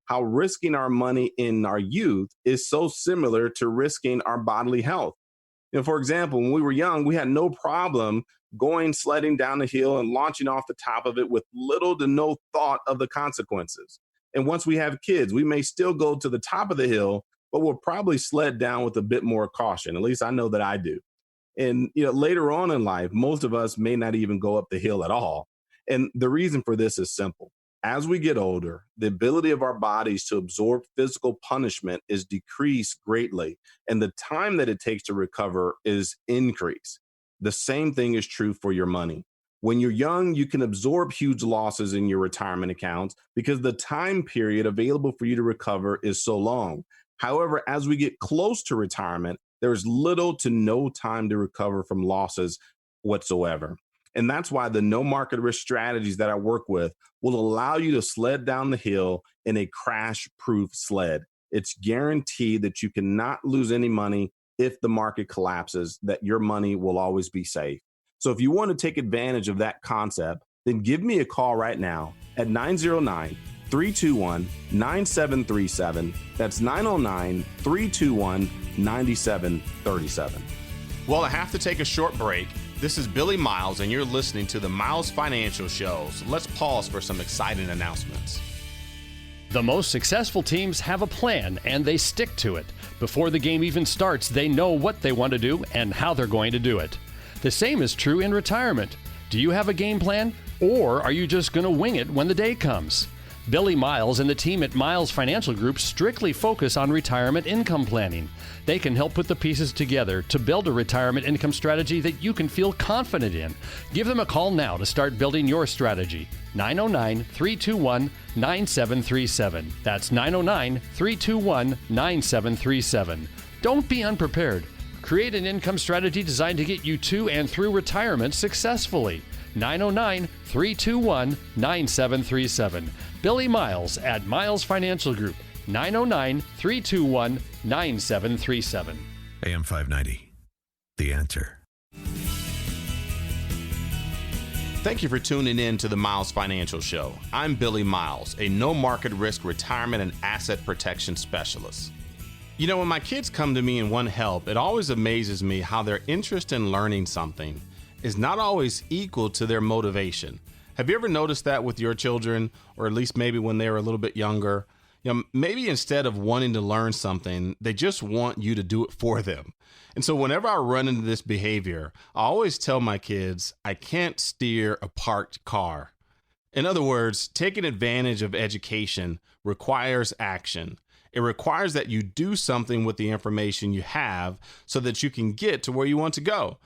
how risking our money in our youth is so similar to risking our bodily health. For example, when we were young, we had no problem going sledding down the hill and launching off the top of it with little to no thought of the consequences. And once we have kids, we may still go to the top of the hill, but we'll probably sled down with a bit more caution. At least I know that I do. And later on in life, most of us may not even go up the hill at all. And the reason for this is simple. As we get older, the ability of our bodies to absorb physical punishment is decreased greatly, and the time that it takes to recover is increased. The same thing is true for your money. When you're young, you can absorb huge losses in your retirement accounts because the time period available for you to recover is so long. However, as we get close to retirement, there's little to no time to recover from losses whatsoever. And that's why the no market risk strategies that I work with will allow you to sled down the hill in a crash proof sled. It's guaranteed that you cannot lose any money if the market collapses, that your money will always be safe. So if you want to take advantage of that concept, then give me a call right now at 909-321-9737. That's 909-321-9737. Well, I have to take a short break. This is Billy Miles, and you're listening to the Miles Financial Show. So let's pause for some exciting announcements. The most successful teams have a plan, and they stick to it. Before the game even starts, they know what they want to do and how they're going to do it. The same is true in retirement. Do you have a game plan, or are you just going to wing it when the day comes? Billy Miles and the team at Miles Financial Group strictly focus on retirement income planning. They can help put the pieces together to build a retirement income strategy that you can feel confident in. Give them a call now to start building your strategy. 909-321-9737. That's 909-321-9737. Don't be unprepared. Create an income strategy designed to get you to and through retirement successfully. 909-321-9737. Billy Miles at Miles Financial Group. 909-321-9737. AM 590. The Answer. Thank you for tuning in to the Miles Financial Show. I'm Billy Miles, a no market risk retirement and asset protection specialist. When my kids come to me and want help, it always amazes me how their interest in learning something is not always equal to their motivation. Have you ever noticed that with your children, or at least maybe when they were a little bit younger? Maybe instead of wanting to learn something, they just want you to do it for them. And so whenever I run into this behavior, I always tell my kids, I can't steer a parked car. In other words, taking advantage of education requires action. It requires that you do something with the information you have so that you can get to where you want to go.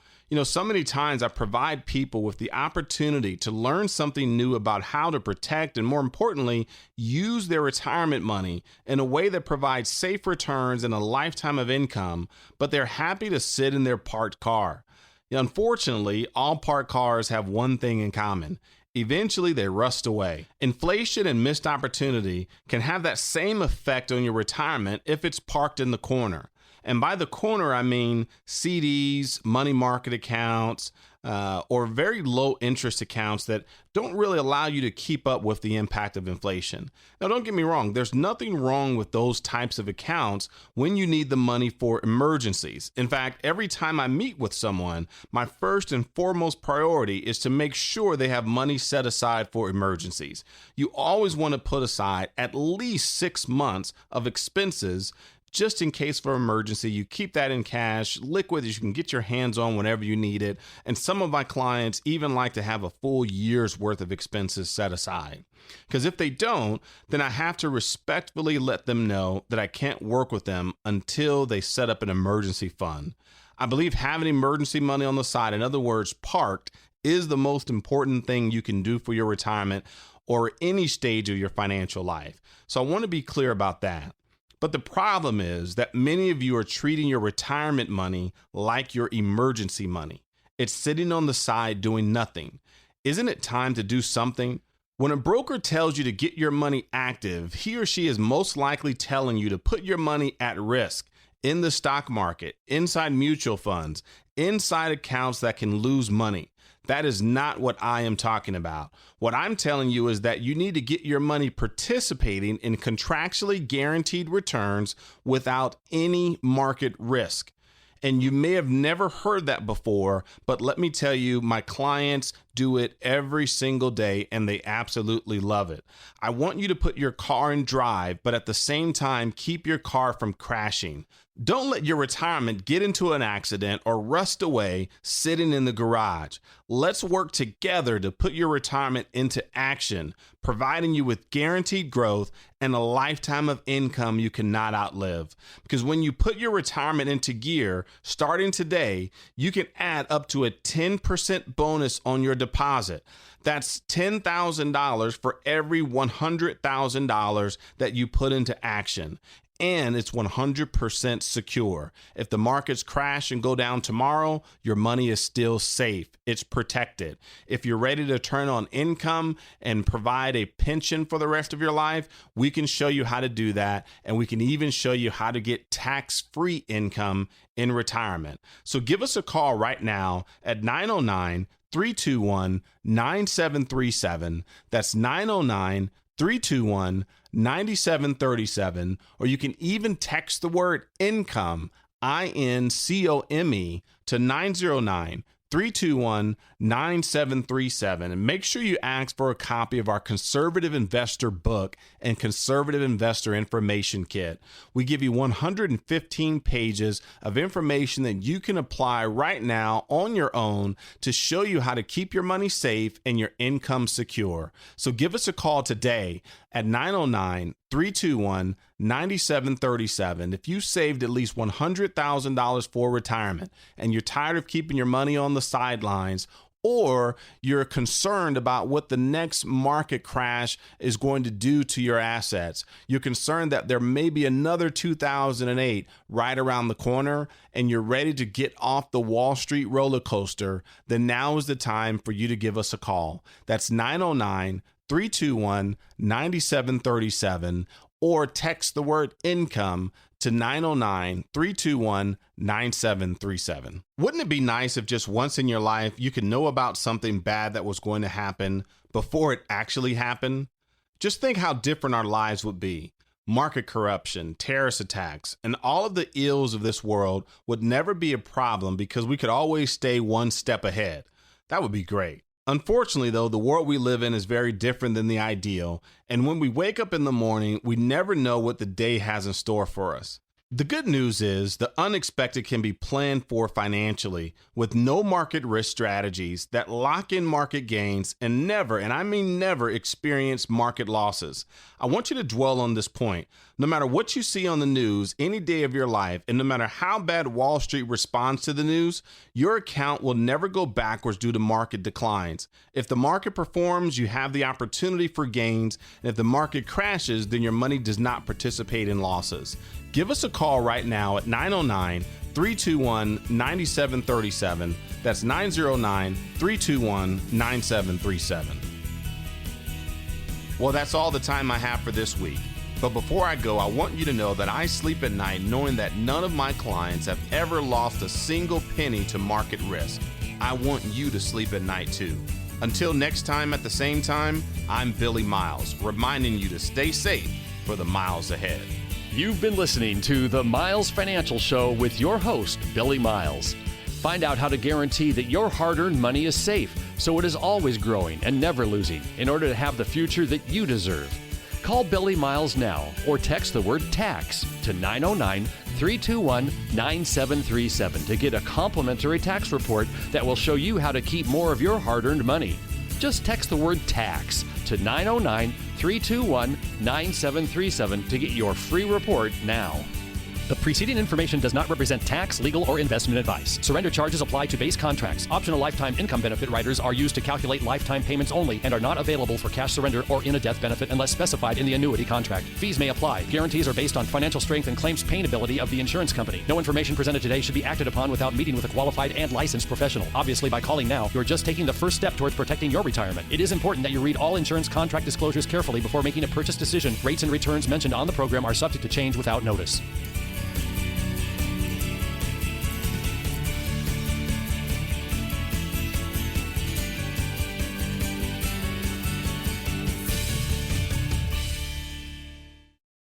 So many times I provide people with the opportunity to learn something new about how to protect and, more importantly, use their retirement money in a way that provides safe returns and a lifetime of income, but they're happy to sit in their parked car. Unfortunately, all parked cars have one thing in common. Eventually, they rust away. Inflation and missed opportunity can have that same effect on your retirement if it's parked in the corner. And by the corner, I mean CDs, money market accounts, or very low interest accounts that don't really allow you to keep up with the impact of inflation. Now, don't get me wrong. There's nothing wrong with those types of accounts when you need the money for emergencies. In fact, every time I meet with someone, my first and foremost priority is to make sure they have money set aside for emergencies. You always want to put aside at least 6 months of expenses just in case for emergency. You keep that in cash, liquid that you can get your hands on whenever you need it. And some of my clients even like to have a full year's worth of expenses set aside. Because if they don't, then I have to respectfully let them know that I can't work with them until they set up an emergency fund. I believe having emergency money on the side, in other words, parked, is the most important thing you can do for your retirement or any stage of your financial life. So I want to be clear about that. But the problem is that many of you are treating your retirement money like your emergency money. It's sitting on the side doing nothing. Isn't it time to do something? When a broker tells you to get your money active, he or she is most likely telling you to put your money at risk in the stock market, inside mutual funds, inside accounts that can lose money. That is not what I am talking about. What I'm telling you is that you need to get your money participating in contractually guaranteed returns without any market risk. And you may have never heard that before, but let me tell you, my clients do it every single day and they absolutely love it. I want you to put your car in drive, but at the same time, keep your car from crashing. Don't let your retirement get into an accident or rust away sitting in the garage. Let's work together to put your retirement into action, providing you with guaranteed growth and a lifetime of income you cannot outlive. Because when you put your retirement into gear, starting today, you can add up to a 10% bonus on your deposit. That's $10,000 for every $100,000 that you put into action. And it's 100% secure. If the markets crash and go down tomorrow, your money is still safe. It's protected. If you're ready to turn on income and provide a pension for the rest of your life, we can show you how to do that. And we can even show you how to get tax-free income in retirement. So give us a call right now at 909-321-9737. That's 909-321-9737, or you can even text the word income, INCOME, to 909-321-9737. And make sure you ask for a copy of our Conservative Investor book and Conservative Investor Information Kit. We give you 115 pages of information that you can apply right now on your own to show you how to keep your money safe and your income secure. So give us a call today at 909-321-9737. If you saved at least $100,000 for retirement and you're tired of keeping your money on the sidelines, or you're concerned about what the next market crash is going to do to your assets, you're concerned that there may be another 2008 right around the corner, and you're ready to get off the Wall Street roller coaster, then now is the time for you to give us a call. That's 909-321-9737, or text the word income to 909-321-9737. Wouldn't it be nice if just once in your life you could know about something bad that was going to happen before it actually happened? Just think how different our lives would be. Market corruption, terrorist attacks, and all of the ills of this world would never be a problem because we could always stay one step ahead. That would be great. Unfortunately, though, the world we live in is very different than the ideal, and when we wake up in the morning, we never know what the day has in store for us. The good news is the unexpected can be planned for financially with no market risk strategies that lock in market gains and never, and I mean never, experience market losses. I want you to dwell on this point. No matter what you see on the news any day of your life, and no matter how bad Wall Street responds to the news, your account will never go backwards due to market declines. If the market performs, you have the opportunity for gains, and if the market crashes, then your money does not participate in losses. Give us a call right now at 909-321-9737. That's 909-321-9737. Well, that's all the time I have for this week. But before I go, I want you to know that I sleep at night knowing that none of my clients have ever lost a single penny to market risk. I want you to sleep at night too. Until next time at the same time, I'm Billie Miles, reminding you to stay safe for the miles ahead. You've been listening to The Miles Financial Show with your host, Billie Miles. Find out how to guarantee that your hard-earned money is safe, so it is always growing and never losing, in order to have the future that you deserve. Call Billie Miles now or text the word TAX to 909-321-9737 to get a complimentary tax report that will show you how to keep more of your hard-earned money. Just text the word TAX to 909-321-9737 to get your free report now. The preceding information does not represent tax, legal, or investment advice. Surrender charges apply to base contracts. Optional lifetime income benefit riders are used to calculate lifetime payments only and are not available for cash surrender or in a death benefit unless specified in the annuity contract. Fees may apply. Guarantees are based on financial strength and claims payability of the insurance company. No information presented today should be acted upon without meeting with a qualified and licensed professional. Obviously, by calling now, you're just taking the first step towards protecting your retirement. It is important that you read all insurance contract disclosures carefully before making a purchase decision. Rates and returns mentioned on the program are subject to change without notice.